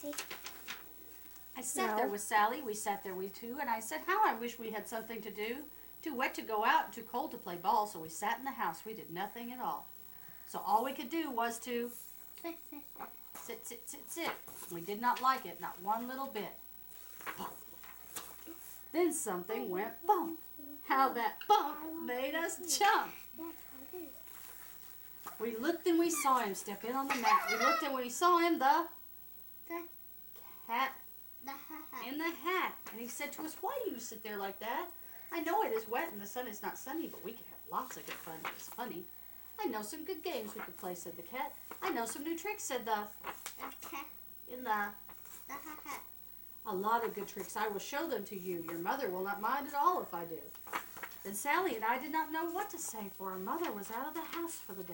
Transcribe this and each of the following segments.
Reese? I sat there with Sally. We sat there, we two, and I said, how I wish we had something to do. Too wet to go out and too cold to play ball, so we sat in the house. We did nothing at all. So all we could do was to sit, sit, sit, sit. We did not like it, not one little bit. Then something went bump. How that bump made us jump. We looked and we saw him step in on the mat. We looked and we saw him, the cat in the hat. And he said to us, why do you sit there like that? I know it is wet and the sun is not sunny, but we can have lots of good fun. It's funny. I know some good games we could play, said the cat. I know some new tricks, said the cat in the hat. A lot of good tricks. I will show them to you. Your mother will not mind at all if I do. Then Sally and I did not know what to say, for our mother was out of the house for the day.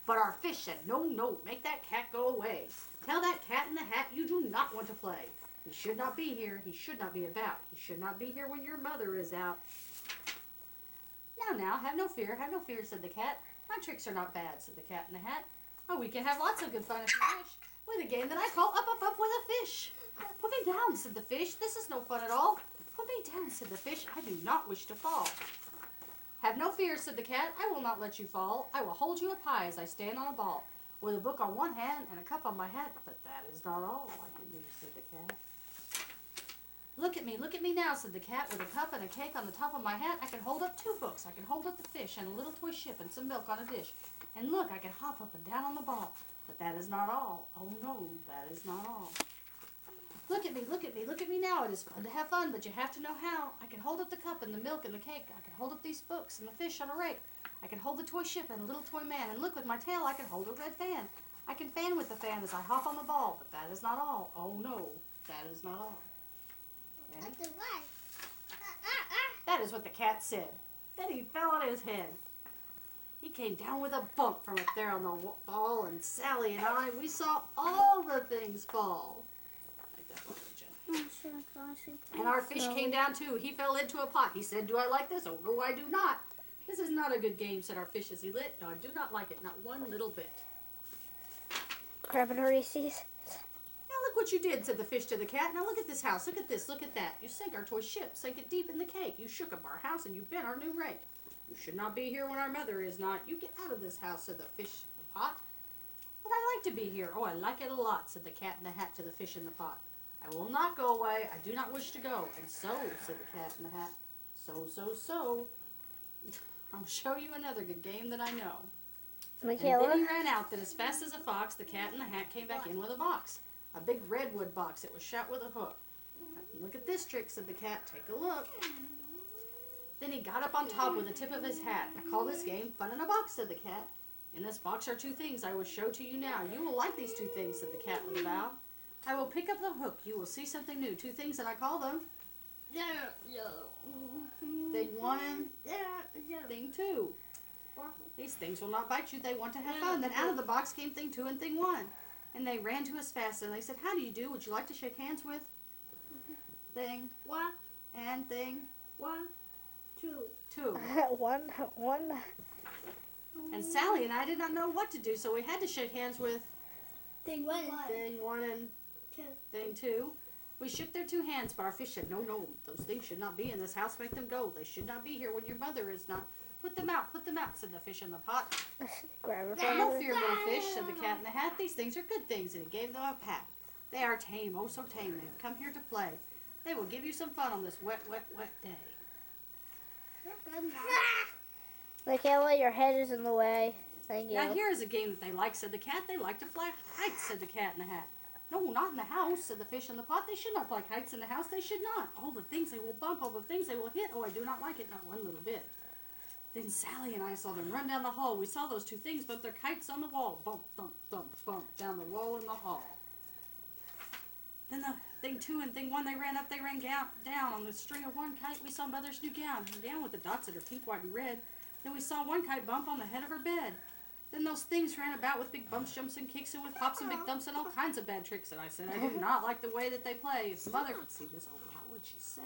But our fish said, no, no, make that cat go away. Tell that cat in the hat you do not want to play. He should not be here. He should not be about. He should not be here when your mother is out. Now, have no fear, said the cat. My tricks are not bad, said the cat in the hat. Oh, we can have lots of good fun if you wish, with a game that I call Up, Up, Up with a Fish. Put me down, said the fish. This is no fun at all. Put me down, said the fish. I do not wish to fall. Have no fear, said the cat. I will not let you fall. I will hold you up high as I stand on a ball, with a book on one hand and a cup on my hat. But that is not all I can do, said the cat. Look at me now, said the cat, with a cup and a cake on the top of my hat. I can hold up 2 books. I can hold up the fish and a little toy ship and some milk on a dish. And look, I can hop up and down on the ball. But that is not all. Oh no, that is not all. Look at me now. It is fun to have fun, but you have to know how. I can hold up the cup and the milk and the cake. I can hold up these books and the fish on a rake. I can hold the toy ship and a little toy man. And look, with my tail, I can hold a red fan. I can fan with the fan as I hop on the ball. But that is not all. Oh no, that is not all. And that is what the cat said. Then he fell on his head. He came down with a bump from up there on the ball, and Sally and I, we saw all the things fall. Like that one, and our fish came down too. He fell into a pot. He said, do I like this? Oh, no, I do not. This is not a good game, said our fish as he lit. No, I do not like it, not one little bit. Grabbing a Reese's. Now look what you did, said the fish to the cat. Now look at this house, look at this, look at that. You sank our toy ship, sank it deep in the cake. You shook up our house and you bent our new rake. You should not be here when our mother is not. You get out of this house, said the fish in the pot. But I like to be here. Oh, I like it a lot, said the cat in the hat to the fish in the pot. I will not go away. I do not wish to go. And so, said the cat in the hat, so. I'll show you another good game that I know. Michaela? And then he ran out. Then as fast as a fox, the cat in the hat came back in with a box. A big redwood box. It was shot with a hook. Look at this trick, said the cat. Take a look. Then he got up on top with the tip of his hat. I call this game Fun in a Box, said the cat. In this box are 2 things I will show to you now. You will like these 2 things, said the cat with a bow. I will pick up the hook. You will see something new. 2 things, and I call them Thing 1 and Thing 2. These things will not bite you. They want to have fun. Then out of the box came Thing 2 and Thing 1. And they ran to us fast, and they said, how do you do? Would you like to shake hands with Thing 1 and Thing 1? 2. One. And Sally and I did not know what to do, so we had to shake hands with Thing 1. Thing 1 and 2. Thing 2. We shook their 2 hands, but our fish said, no, those things should not be in this house. Make them go. They should not be here when your mother is not. Put them out, said the fish in the pot. Grab her. No fear, little fish, said the cat in the hat. These things are good things, and he gave them a pat. They are tame, oh so tame. They've come here to play. They will give you some fun on this wet, wet, wet day. Michaela, your head is in the way. Thank you. Now here is a game that they like, said the cat. They like to fly kites, said the cat in the hat. No, not in the house, said the fish in the pot. They should not fly kites in the house. They should not. All the things they will bump, all the things they will hit. Oh, I do not like it, not one little bit. Then Sally and I saw them run down the hall. We saw those 2 things bump their kites on the wall. Bump, thump, thump, bump, down the wall in the hall. Then the Thing 2 and Thing 1, they ran down on the string of one kite. We saw Mother's new gown, her gown with the dots that are pink, white, and red. Then we saw one kite bump on the head of her bed. Then those things ran about with big bumps, jumps, and kicks, and with hops and big thumps and all kinds of bad tricks. And I said, I do not like the way that they play. If Mother could see this, oh, what would she say?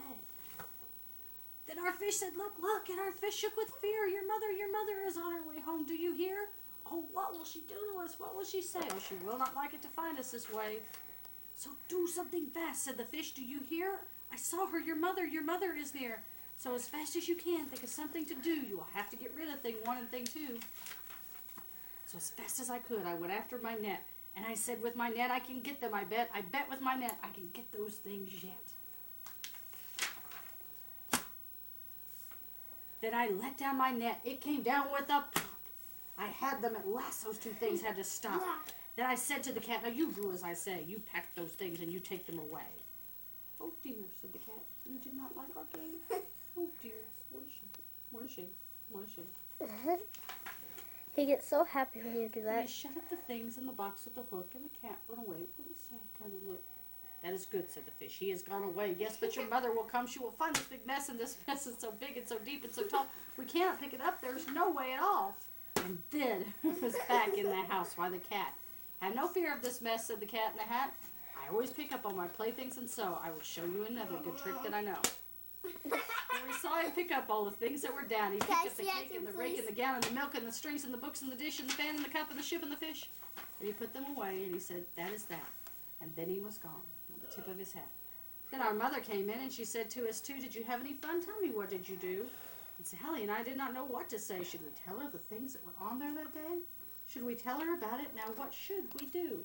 Then our fish said, look, and our fish shook with fear. Your mother is on her way home. Do you hear? Oh, what will she do to us? What will she say? Oh, she will not like it to find us this way. So do something fast, said the fish. Do you hear? I saw her. Your mother is near. So as fast as you can, think of something to do. You will have to get rid of thing 1 and thing 2. So as fast as I could, I went after my net. And I said, with my net, I can get them, I bet. I bet with my net, I can get those things yet. Then I let down my net. It came down with a pop. I had them at last. Those 2 things had to stop. Then I said to the cat, now you do as I say. You pack those things and you take them away. Oh dear, said the cat. You did not like our game? Oh dear, what a shame. What a shame. What a shame. He gets so happy when you do And I that. shut up the things in the box with the hook, and the cat went away with a sad kind of look. That is good, said the fish. He has gone away. Yes, but your mother will come. She will find this big mess, and this mess is so big and so deep and so tall. We cannot pick it up. There's no way at all. And then it was back in the house. Why, the cat. Have no fear of this mess, said the cat in the hat. I always pick up all my playthings, and so I will show you another good trick that I know. And we saw him pick up all the things that were down. He picked Can I up the see cake that and the too, rake please? and the gown and the milk and the strings and the books and the dish and the fan and the cup and the ship and the fish. And he put them away and he said, that is that. And then he was gone on the tip of his hat. Then our mother came in and she said to us too, did you have any fun? Tell me, what did you do? And Sally and I did not know what to say. Should we tell her the things that were on there that day? Should we tell her about it? Now what should we do?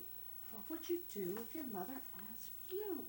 What would you do if your mother asked you?